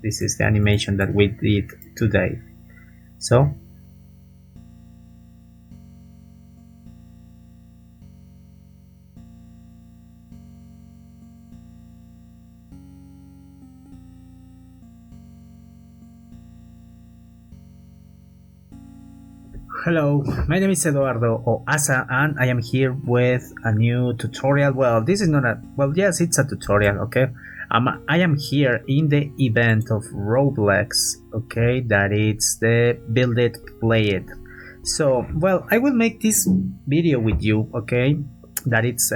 this is the animation that we did today. So hello, my name is Eduardo or Asa, and I am here with a new tutorial. Well, this is not a, well, yes, it's a tutorial, okay? I am here in the event of Roblox, okay, that it's the Build It, Play It. So, well, I will make this video with you, okay, that it's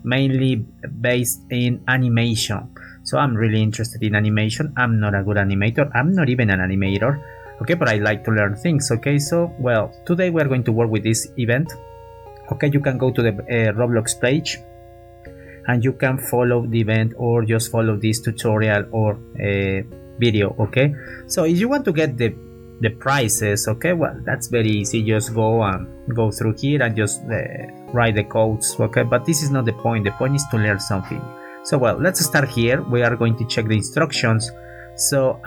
mainly based in animation. So I'm really interested in animation. I'm not a good animator, I'm not even an animator, okay, but I like to learn things, okay? So, well, today we are going to work with this event, okay? You can go to the Roblox page and you can follow the event or just follow this tutorial or video, okay? So if you want to get the prices, okay, well, that's very easy. Just go through here and just write the codes, okay? But this is not the point. The point is to learn something. So, well, let's start here. We are going to check the instructions. So,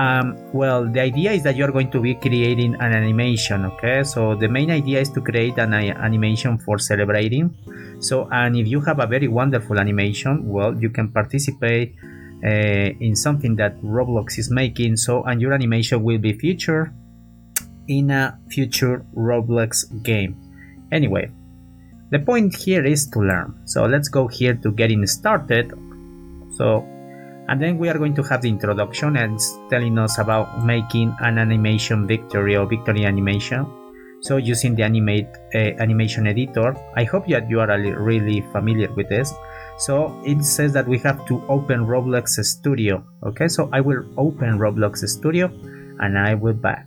well, the idea is that you're going to be creating an animation, okay? So the main idea is to create an animation for celebrating. So, and if you have a very wonderful animation, well, you can participate in something that Roblox is making. So, and your animation will be featured in a future Roblox game. Anyway, the point here is to learn. So let's go here to getting started. So, and then we are going to have the introduction and it's telling us about making an animation victory or victory animation. So using the animate animation editor. I hope that you are really familiar with this. So it says that we have to open Roblox Studio. Okay, so I will open Roblox Studio and I will back.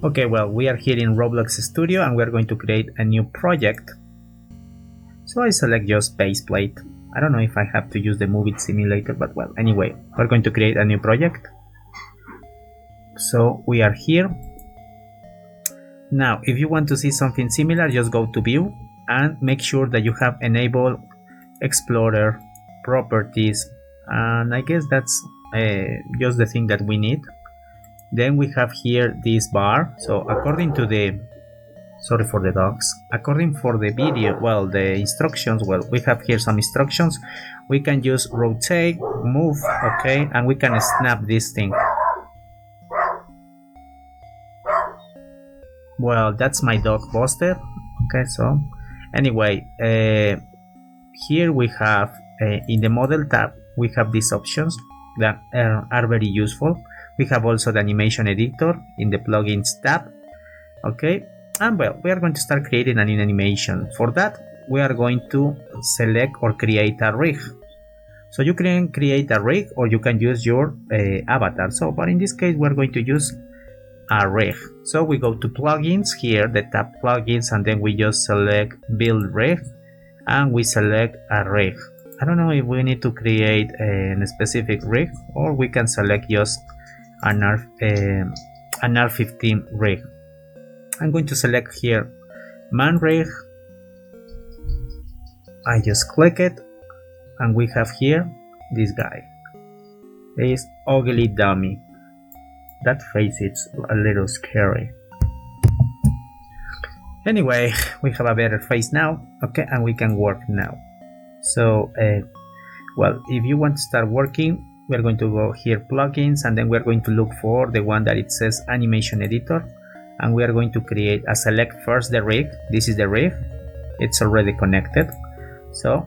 Okay, well, we are here in Roblox Studio and we are going to create a new project. So I select just baseplate. I don't know if I have to use the movie simulator, but well, anyway, we're going to create a new project. So we are here. Now, if you want to see something similar, just go to view and make sure that you have enabled Explorer, properties, and I guess that's just the thing that we need. Then we have here this bar. So according to the, sorry for the dogs, according for the video, well, the instructions, well, we have here some instructions. We can just rotate, move, okay, and we can snap this thing. Well, that's my dog Buster. Okay, so anyway, here we have in the model tab we have these options that are very useful. We have also the animation editor in the plugins tab, okay, and well, we are going to start creating an animation. For that, we are going to select or create a rig. So you can create a rig or you can use your avatar. So, but in this case, we're going to use a rig. So we go to plugins here, the tab plugins, and then we just select build rig and we select a rig. I don't know if we need to create a specific rig or we can select just an R15 rig. I'm going to select here man rig. I just click it and we have here this guy. This ugly dummy. That face is a little scary. Anyway, we have a better face now, okay, and we can work now. So, well, if you want to start working, we're going to go here plugins and then we're going to look for the one that it says animation editor, and we are going to create a select first the rig. This is the rig, it's already connected. So,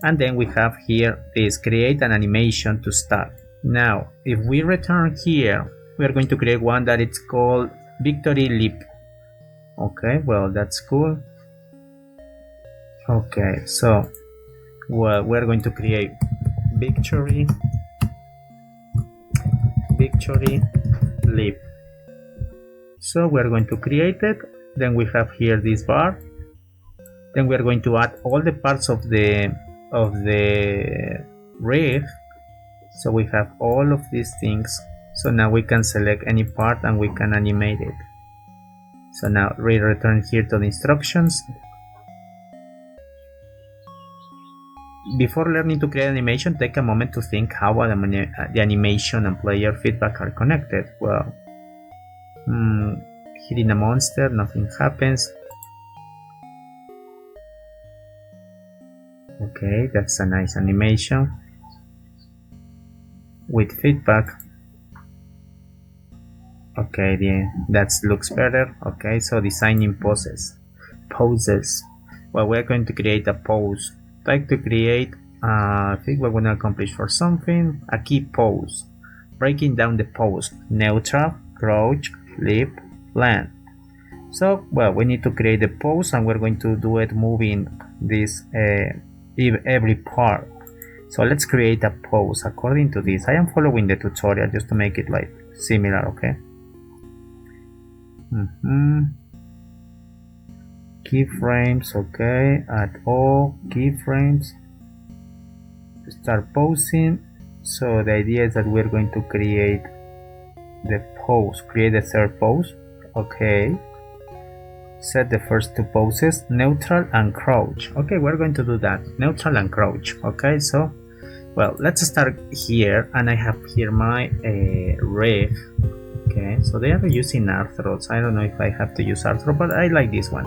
and then we have here this create an animation to start. Now, if we return here, we are going to create one that it's called Victory Leap. Okay, well, that's cool. Okay, so well, we're going to create Victory Leap. So we're going to create it. Then we have here this bar. Then we're going to add all the parts of the rig. So we have all of these things. So now we can select any part and we can animate it. So now we return here to the instructions. before learning to create animation, take a moment to think how the animation and player feedback are connected. Well, hitting a monster, nothing happens. Okay, that's a nice animation with feedback. Okay, that looks better. Okay, so designing poses. Well, we're going to create a pose. Like to create I think we're going to accomplish for something a key pose. Breaking down the pose: neutral, crouch, flip, land. So, well, we need to create the pose, and we're going to do it moving this every part. So let's create a pose according to this. I am following the tutorial just to make it like similar. Okay. Keyframes. Okay, add all keyframes, start posing. So the idea is that we're going to create the pose, create the third pose. Okay, set the first two poses, neutral and crouch. Okay, we're going to do that, neutral and crouch. Okay, so well, let's start here, and I have here my ref. Okay, so they are using Arthros. I don't know if I have to use Arthro, but I like this one.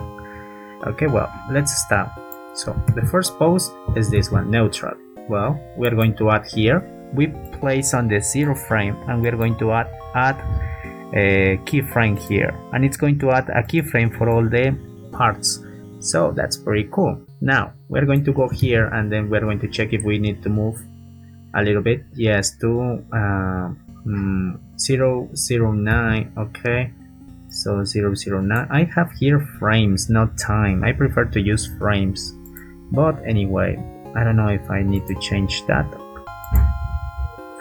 Okay, well, let's start. So the first pose is this one, neutral. Well, we're going to add here, we place on the 0 frame, and we're going to add a keyframe here, and it's going to add a keyframe for all the parts. So that's pretty cool. Now we're going to go here, and then we're going to check if we need to move a little bit. Yes, to 009. Okay, so 009. I have here frames, not time. I prefer to use frames, but anyway, I don't know if I need to change that.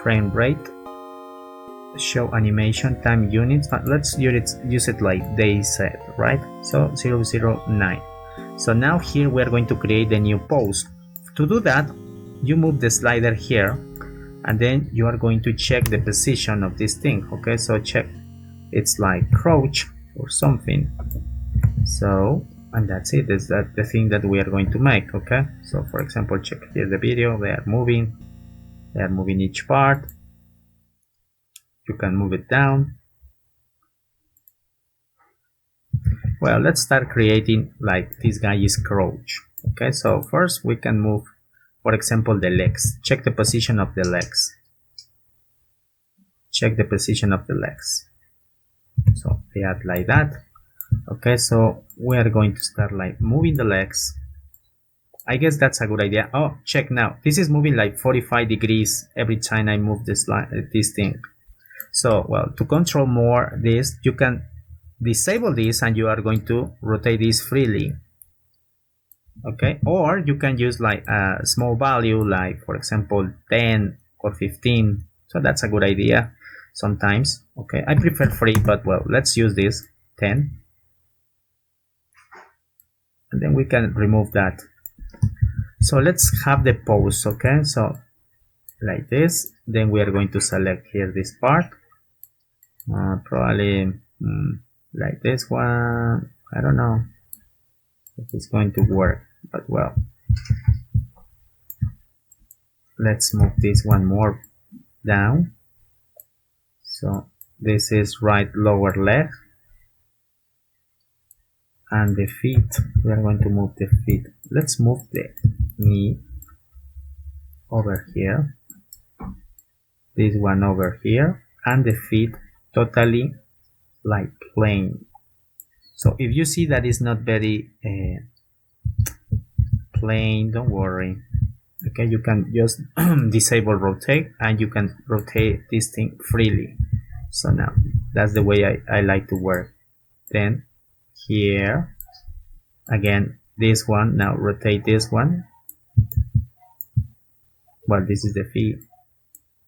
Frame rate, show animation, time units, but let's use it like they said, right? So 009. So now here we're going to create a new pose. To do that, you move the slider here, and then you are going to check the position of this thing. Okay, so check, it's like crouch or something. So, and that's it. Is that the thing that we are going to make? Okay, so for example, check here the video. They are moving each part. You can move it down. Well, let's start creating like this guy is crouch. Okay, so first we can move, for example, the legs. Check the position of the legs. Check the position of the legs. So they are like that. Okay, so we are going to start like moving the legs. I guess that's a good idea. Oh, check now. This is moving like 45 degrees every time I move this thing. So, well, to control more this, you can disable this, and you are going to rotate this freely. Okay, or you can use like a small value, like for example 10 or 15. So that's a good idea sometimes. Okay, I prefer 3, but well, let's use this 10, and then we can remove that. So let's have the pose. Okay, so like this, then we are going to select here this part, probably like this one. I don't know if it's going to work, but well, let's move this one more down. So this is right lower leg, and the feet, we are going to move the feet. Let's move the knee over here, this one over here, and the feet totally like plain. So if you see that is not very plain, don't worry. Okay, you can just disable rotate, and you can rotate this thing freely. So now that's the way I like to work. Then here again, this one, now rotate this one. Well, this is the feet.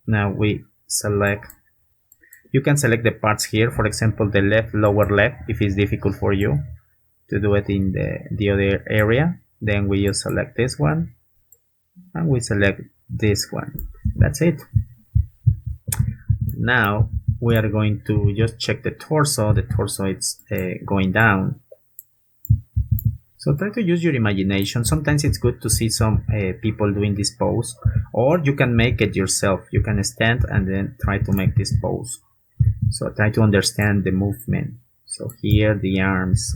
Now we select, you can select the parts here, for example the left lower leg, if it's difficult for you to do it in the other area. Then we just select this one, and we select this one. That's it. Now we are going to just check the torso. The torso is going down, So try to use your imagination. Sometimes it's good to see some people doing this pose, or you can make it yourself. You can stand and then try to make this pose. So try to understand the movement. So here the arms.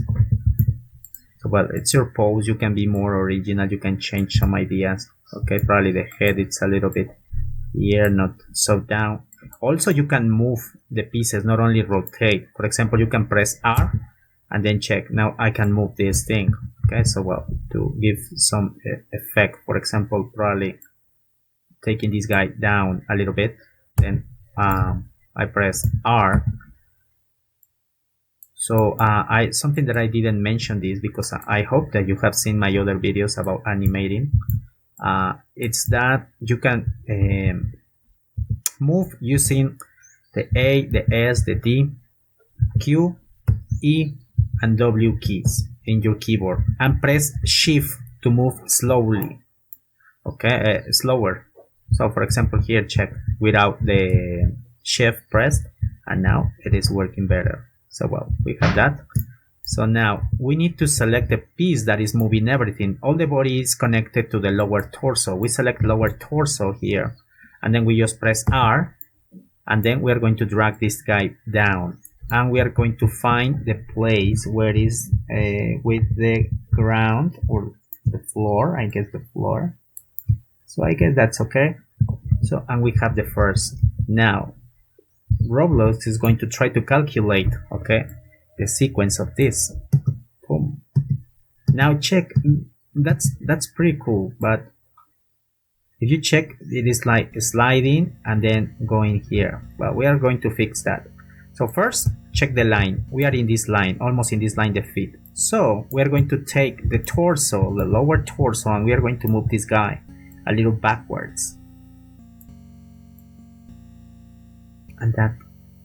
So well, it's your pose. You can be more original. You can change some ideas. Okay, probably the head it's a little bit here, not so down. Also, you can move the pieces, not only rotate. For example, you can press R and then check. Now I can move this thing. Okay, so well, to give some effect, for example, probably taking this guy down a little bit, then I press R. So something that I didn't mention this because I hope that you have seen my other videos about animating. It's that you can move using the A, the S, the D, Q, E, and W keys in your keyboard, and press Shift to move slowly. Okay, slower. So for example here, check without the Shift pressed, and now it is working better. So well, we have that. So now we need to select the piece that is moving everything. All the body is connected to the lower torso. We select lower torso here, and then we just press R, and then we are going to drag this guy down, and we are going to find the place where it is with the ground or the floor. I guess the floor. So I guess that's okay. So, and we have the first. Now Roblox is going to try to calculate, okay, the sequence of this. Boom. Now check, that's pretty cool, but if you check, it is like sliding and then going here. Well, we are going to fix that. So first, check the line. We are in this line, almost in this line, the feet. So we are going to take the torso, the lower torso, and we are going to move this guy a little backwards. And that,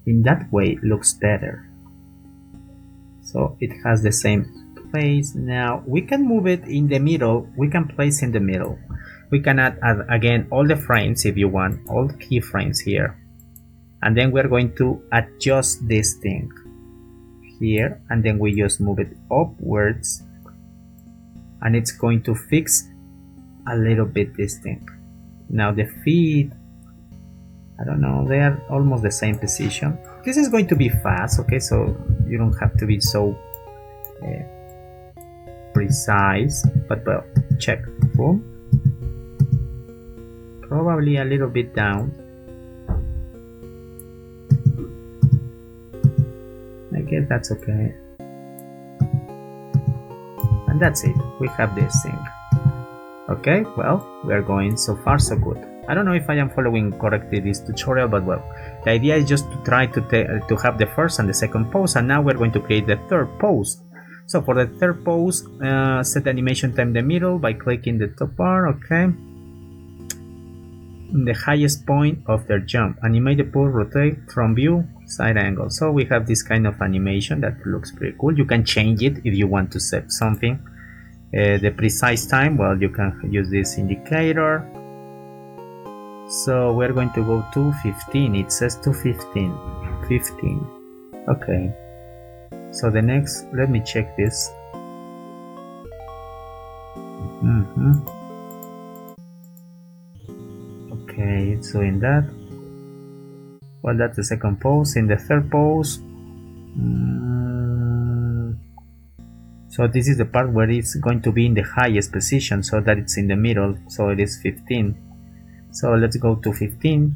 in that way, looks better. So it has the same place. Now we can move it in the middle. We can place in the middle. We can add again all the frames if you want, all the keyframes here. And then we're going to adjust this thing here, and then we just move it upwards, and it's going to fix a little bit this thing. Now the feet, I don't know, they are almost the same position. This is going to be fast, okay, so you don't have to be so precise, but well, check, boom, probably a little bit down. I guess that's okay. And that's it, we have this thing. Okay, well, we are going so far so good. I don't know if I am following correctly this tutorial, but well, the idea is just to try to have the first and the second pose, and now we're going to create the third pose. So for the third pose, set the animation time in the middle by clicking the top bar, okay. The highest point of their jump. Animate the pose, rotate from view, side angle. So we have this kind of animation that looks pretty cool. You can change it if you want to set something. The precise time, well, you can use this indicator. So we're going to go to 15. It says to 15. 15. Okay. So the next, let me check this. Okay, so in that, well, that's the second pose. In the third pose, so this is the part where it's going to be in the highest position, so that it's in the middle, so it is 15. So let's go to 15.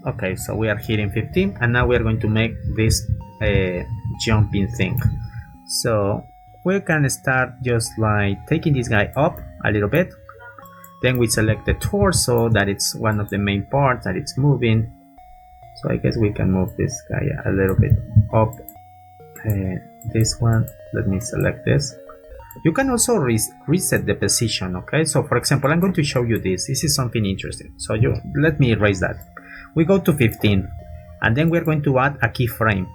Okay, so we are here in 15, and now we are going to make this jumping thing. So we can start just like taking this guy up a little bit. Then we select the torso, that it's one of the main parts that it's moving. So I guess we can move this guy a little bit up. This one, let me select this. You can also reset the position, okay? So for example, I'm going to show you this. This is something interesting. So let me erase that. We go to 15, and then we're going to add a keyframe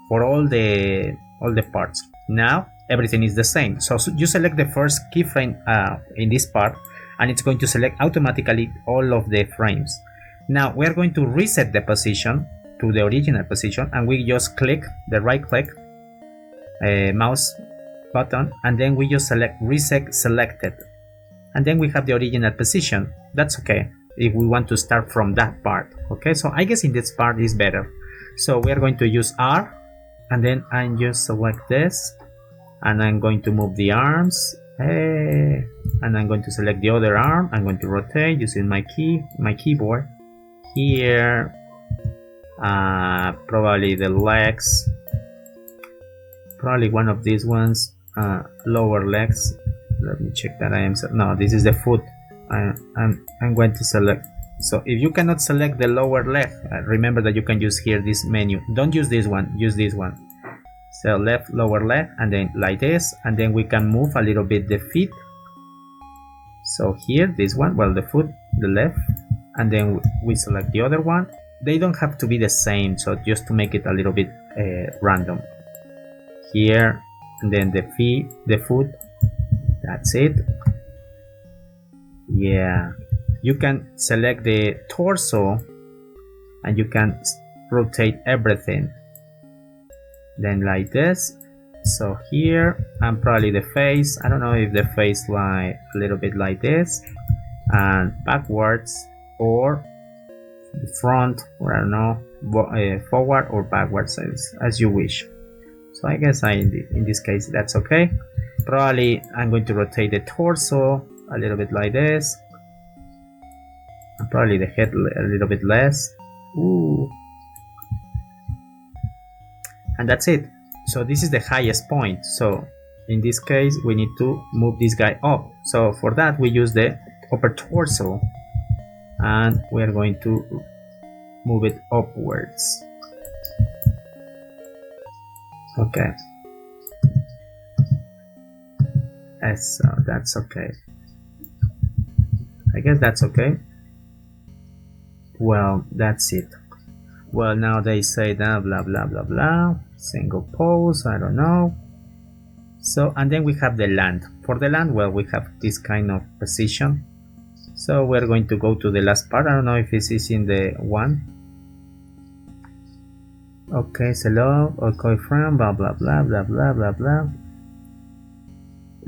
for all the parts. Now everything is the same. So you select the first keyframe in this part, and it's going to select automatically all of the frames. Now we are going to reset the position to the original position, and we just click the right click mouse button, and then we just select reset selected, and then we have the original position. That's okay if we want to start from that part. Okay, so I guess in this part is better. So we are going to use R, and then I just select this, and I'm going to move the arms, and I'm going to select the other arm. I'm going to rotate using my keyboard here, probably the legs, probably one of these ones, lower legs. Let me check that I am, no, this is the foot. I'm going to select. So if you cannot select the lower leg, remember that you can use here this menu. Don't use this one, use this one. So left lower leg, and then like this, and then we can move a little bit the feet. So here, this one, well, the foot, the left, and then we select the other one. They don't have to be the same, so just to make it a little bit random. Here, and then the feet, the foot. That's it. Yeah, you can select the torso, and you can rotate everything. Then like this. So here, and probably the face. I don't know if the face like a little bit like this, and backwards, or the front, or I don't know, forward or backwards, as you wish. So I guess in this case that's okay. Probably I'm going to rotate the torso a little bit like this, and probably the head a little bit less. Ooh. And that's it. So this is the highest point. So in this case we need to move this guy up. So for that we use the upper torso, and we are going to move it upwards. Okay. So that's okay. I guess that's okay. Well, that's it. Well, now they say that blah blah blah blah, single pose, I don't know. So, and then we have the land. For the land, well, we have this kind of position. So we're going to go to the last part. I don't know if this is in the one. Okay, select, okay, frame, blah blah blah blah blah blah blah.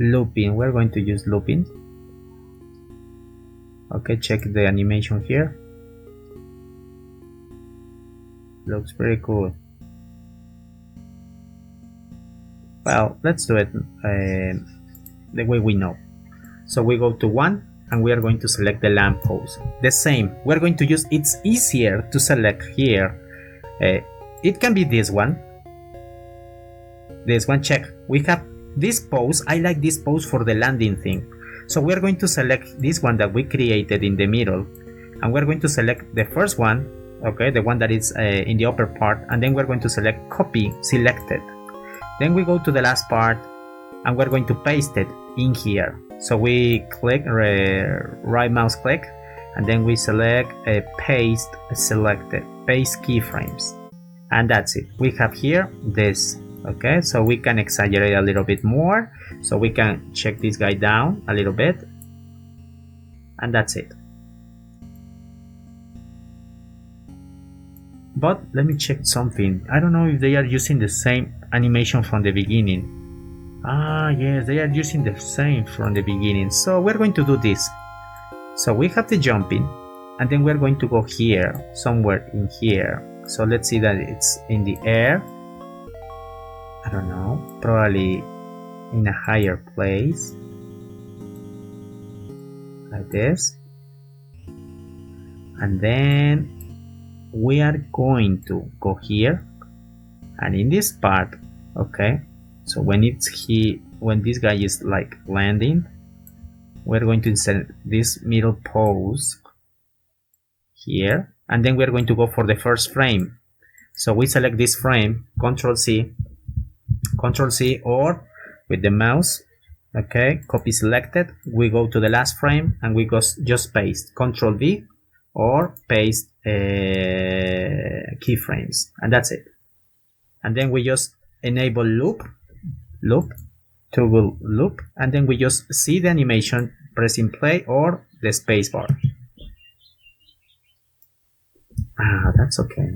Looping, we're going to use looping. Okay, check the animation here. Looks pretty cool. Well, let's do it the way we know. So we go to 1, and we are going to select the lamp pose. The same, we're going to use, it's easier to select here. It can be this one. This one, check. We have this pose. I like this pose for the landing thing. So we're going to select this one that we created in the middle, and we're going to select the first one, okay, the one that is in the upper part, and then we're going to select copy selected. Then we go to the last part, and we're going to paste it in here. So we click right mouse click, and then we select paste selected, paste keyframes, and that's it. We have here this. Okay, so we can exaggerate a little bit more, so we can check this guy down a little bit, and that's it. But let me check something. I don't know if they are using the same animation from the beginning. Ah, yes, they are using the same from the beginning. So we're going to do this. So we have the jumping, and then we're going to go here, somewhere in here. So let's see that it's in the air. I don't know, probably in a higher place, like this. And then we are going to go here, and in this part, okay, so when when this guy is like landing, we're going to insert this middle pose here, and then we're going to go for the first frame. So we select this frame, Control C, or with the mouse, okay, copy selected, we go to the last frame, and we go just paste, Control V, or paste keyframes, and that's it. And then we just enable loop, toggle loop, and then we just see the animation pressing play or the space bar. Ah, that's okay.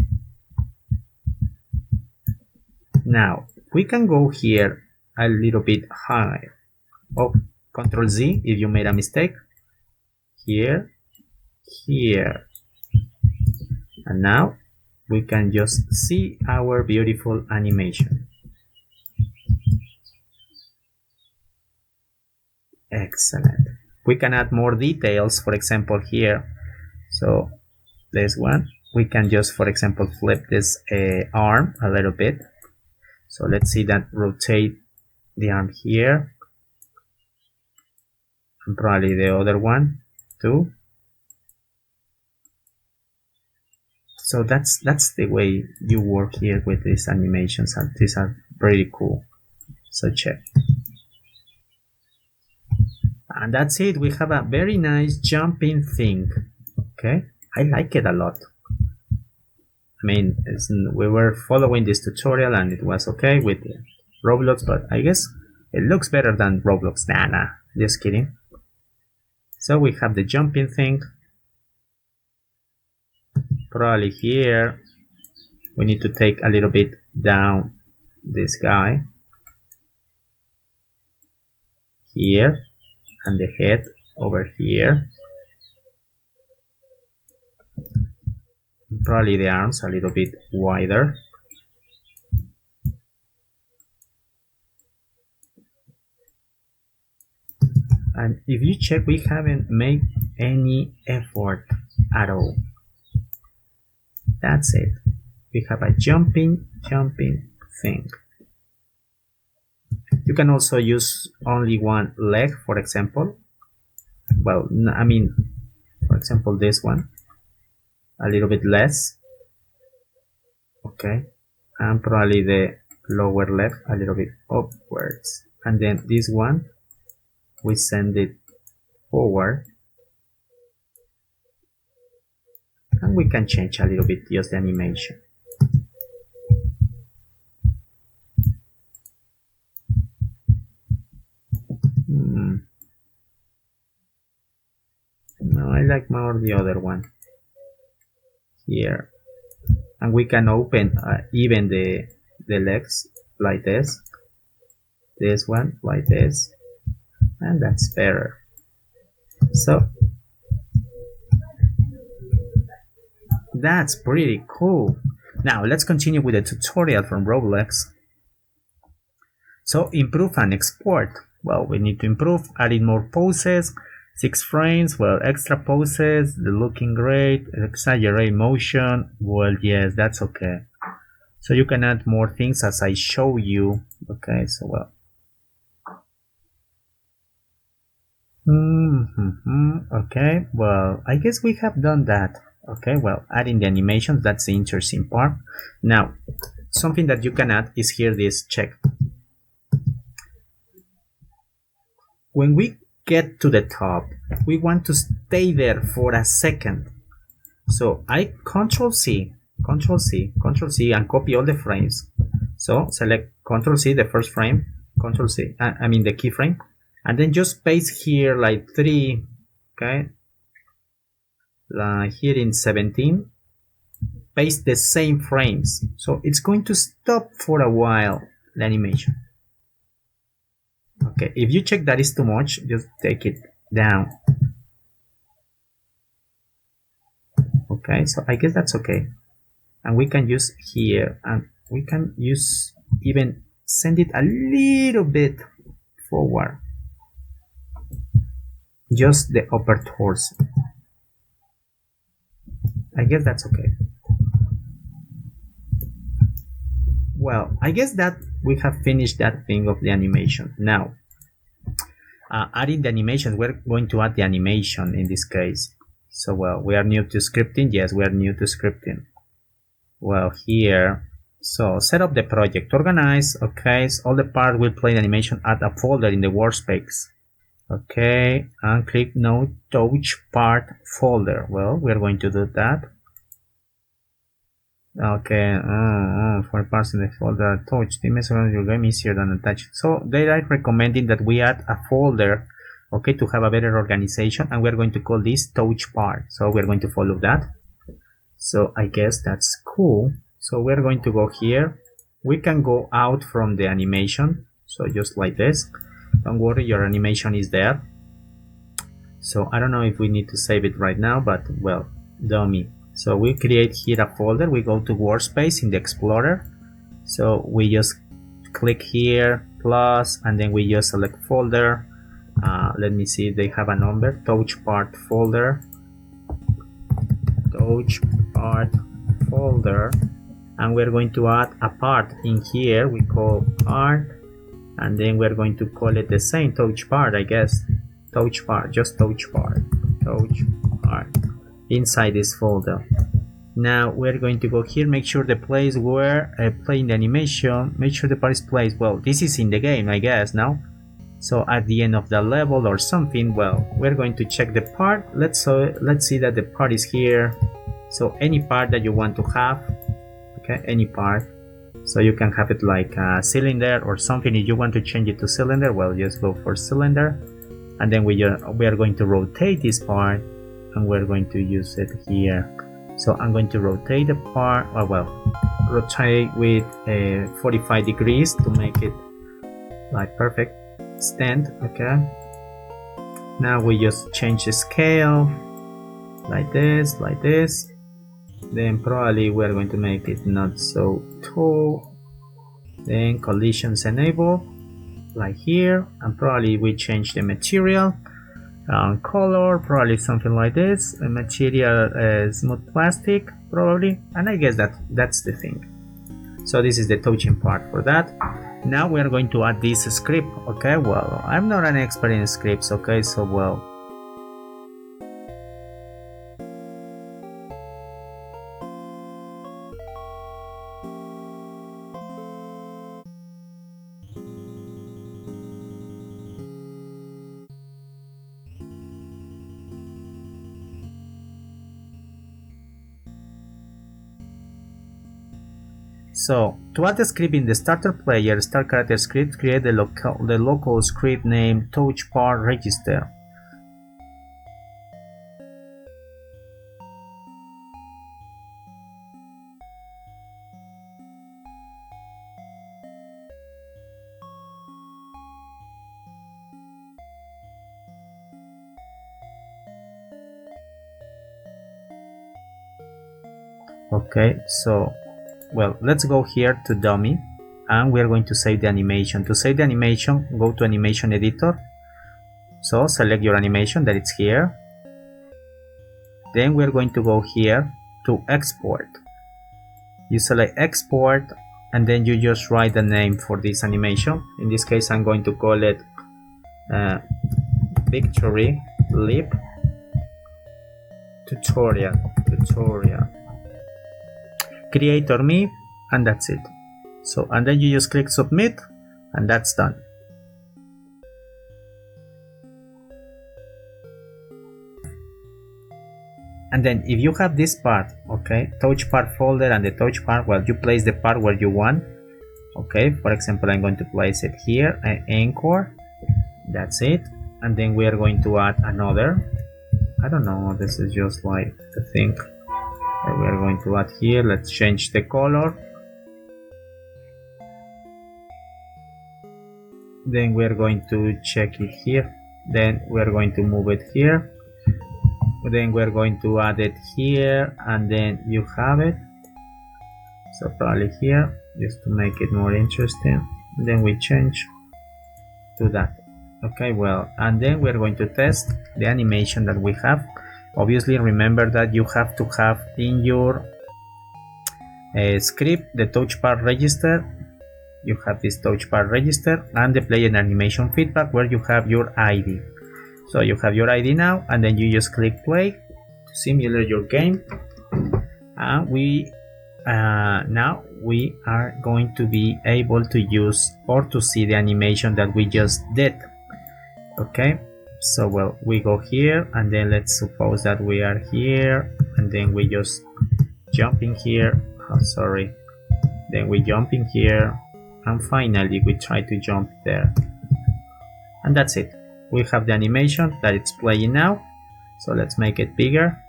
Now we can go here a little bit high. Oh, Control Z if you made a mistake. Here, here. And now we can just see our beautiful animation. Excellent. We can add more details, for example, here. So this one, we can just, for example, flip this arm a little bit. So let's see that rotate the arm here. And probably the other one too. So that's the way you work here with these animations, and these are pretty cool. So check. And that's it. We have a very nice jumping thing. Okay, I like it a lot. I mean, we were following this tutorial and it was okay with Roblox, but I guess it looks better than Roblox. Nah, just kidding. So we have the jumping thing. Probably here we need to take a little bit down this guy here, and the head over here. Probably the arms a little bit wider. And if you check, we haven't made any effort at all. That's it. We have a jumping thing. You can also use only one leg, for example. Well, I mean, for example, this one. A little bit less. Okay. And probably the lower leg a little bit upwards. And then this one, we send it forward. And we can change a little bit just the animation. No, I like more the other one here. And we can open even the legs like this one like this, and that's better. So that's pretty cool. Now let's continue with the tutorial from Roblox. So improve and export. Well, we need to improve, adding more poses, 6 frames, well, extra poses, the looking great, exaggerate motion. Well, yes, that's okay. So you can add more things as I show you. Okay, so well. Okay, well, I guess we have done that. Okay, well, adding the animations, that's the interesting part. Now, something that you can add is here this check. When we get to the top, we want to stay there for a second. So I Control C, Control C, Control C, and copy all the frames. So select Control C, the first frame, Control C, I mean the keyframe, and then just paste here like 3, okay, here in 17, paste the same frames. So it's going to stop for a while, the animation. Okay, if you check that is too much, just take it down. Okay, so I guess that's okay. And we can use here, and we can use even send it a little bit forward. Just the upper torso. I guess that's okay. Well, I guess that we have finished that thing of the animation. Now, adding the animation, we're going to add the animation in this case. So, well, we are new to scripting. Yes, we are new to scripting. Well, here, so set up the project, organize. Okay, so all the parts will play the animation. Add a folder in the workspace. Okay, and click no touch part folder. Well, we are going to do that. Okay, for parts in the folder touch, it makes your game easier than attach. So they are recommending that we add a folder, okay, to have a better organization, and we're going to call this touch part. So we're going to follow that. So I guess that's cool. So we're going to go here. We can go out from the animation. So just like this. Don't worry, your animation is there. So I don't know if we need to save it right now, but well, dummy. So we create here a folder. We go to workspace in the Explorer. So we just click here, plus, and then we just select folder. Let me see if they have a number. Touch part folder. Touch part folder. And we're going to add a part in here. We call part. And then we're going to call it the same, touch part, I guess. Touch part, just touch part. Touch part. Inside this folder. Now we're going to go here, make sure the place where playing the animation, make sure the part is placed. Well, this is in the game, I guess, now. So at the end of the level or something, well, we're going to check the part. Let's see that the part is here. So any part that you want to have, okay, any part. So you can have it like a cylinder or something. If you want to change it to cylinder, well, just go for cylinder. And then we are going to rotate this part, and we're going to use it here. So I'm going to rotate the part, rotate with 45 degrees to make it like perfect stand. Okay. Now we just change the scale like this, like this. Then probably we're going to make it not so tall. Then collisions enable, like here, and probably we change the material, color, probably something like this. A material smooth plastic, probably, and I guess that's the thing. So this is the touching part for that. Now we are going to add this script. Okay, well, I'm not an expert in scripts. Okay, so well. So to add the script in the starter player, start character script, create the local script named touch part register. Okay, so well, let's go here to dummy, and we're going to save the animation. To save the animation, go to animation editor. So select your animation that it's here. Then we're going to go here to export. You select export, and then you just write the name for this animation. In this case, I'm going to call it Victory Leap Tutorial. Creator me, and that's it. So, and then you just click submit, and that's done. And then if you have this part, okay, touch part folder and the touch part, well, you place the part where you want. Okay, for example, I'm going to place it here, anchor. That's it. And then we are going to add another. I don't know, this is just like the thing. We are going to add here. Let's change the color. Then we are going to check it here. Then we are going to move it here. Then we are going to add it here, and then you have it. So probably here, just to make it more interesting. Then we change to that. Okay, well, and then we are going to test the animation that we have. Obviously, remember that you have to have in your script the touch part register. You have this touch part register and the play and animation feedback where you have your ID. So you have your ID now, and then you just click play to simulate your game. And now we are going to be able to use or to see the animation that we just did. Okay. So well, we go here, and then let's suppose that we are here, and then we just jump in here. Oh, sorry. Then we jump in here, and finally we try to jump there. And that's it. We have the animation that it's playing now. So let's make it bigger.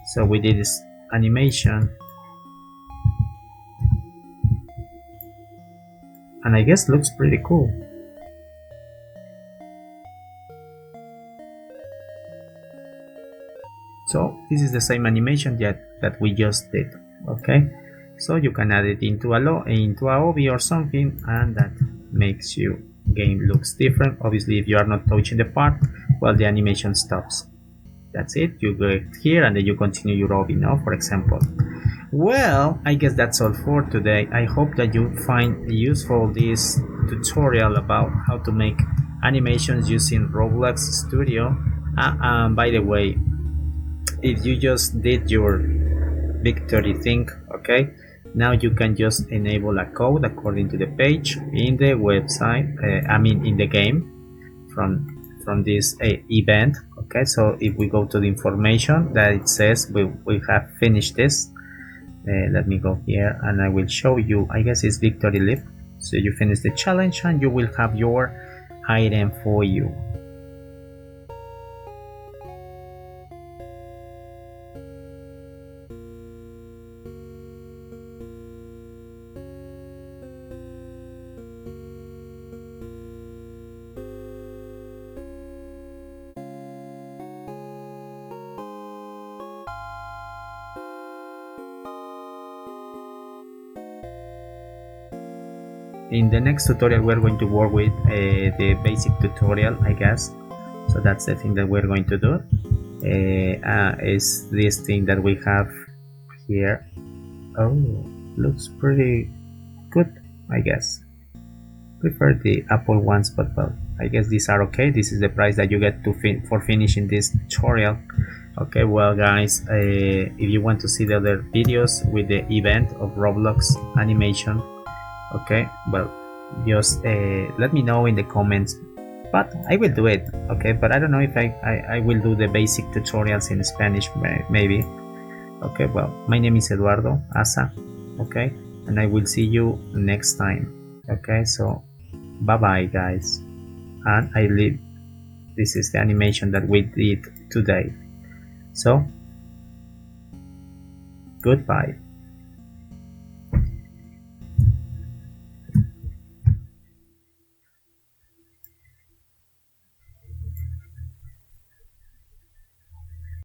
So we did this animation. and I guess looks pretty cool. So this is the same animation that we just did. Okay, so you can add it into a hobby or something, and that makes your game looks different. Obviously, if you are not touching the part, well, the animation stops. That's it. You go here and then you continue your hobby now, for example. Well, I guess that's all for today. I hope that you find useful this tutorial about how to make animations using Roblox Studio. By the way, if you just did your victory thing, okay, now you can just enable a code according to the page in the website, in the game from this event. Okay, so if we go to the information that it says we have finished this, let me go here and I will show you. I guess it's victory lip. So you finish the challenge and you will have your item for you. In the next tutorial we're going to work with the basic tutorial, I guess. So that's the thing that we're going to do. Is this thing that we have here. Oh, looks pretty good, I guess. Prefer the Apple ones, but well, I guess these are okay. This is the price that you get for finishing this tutorial. Okay, well guys, if you want to see the other videos with the event of Roblox animation, okay, well, just let me know in the comments, but I will do it. Okay, but I don't know if I will do the basic tutorials in Spanish, maybe. Okay, well, my name is Eduardo Asa, okay, and I will see you next time. Okay, so bye bye guys, and I leave. This is the animation that we did today, so goodbye.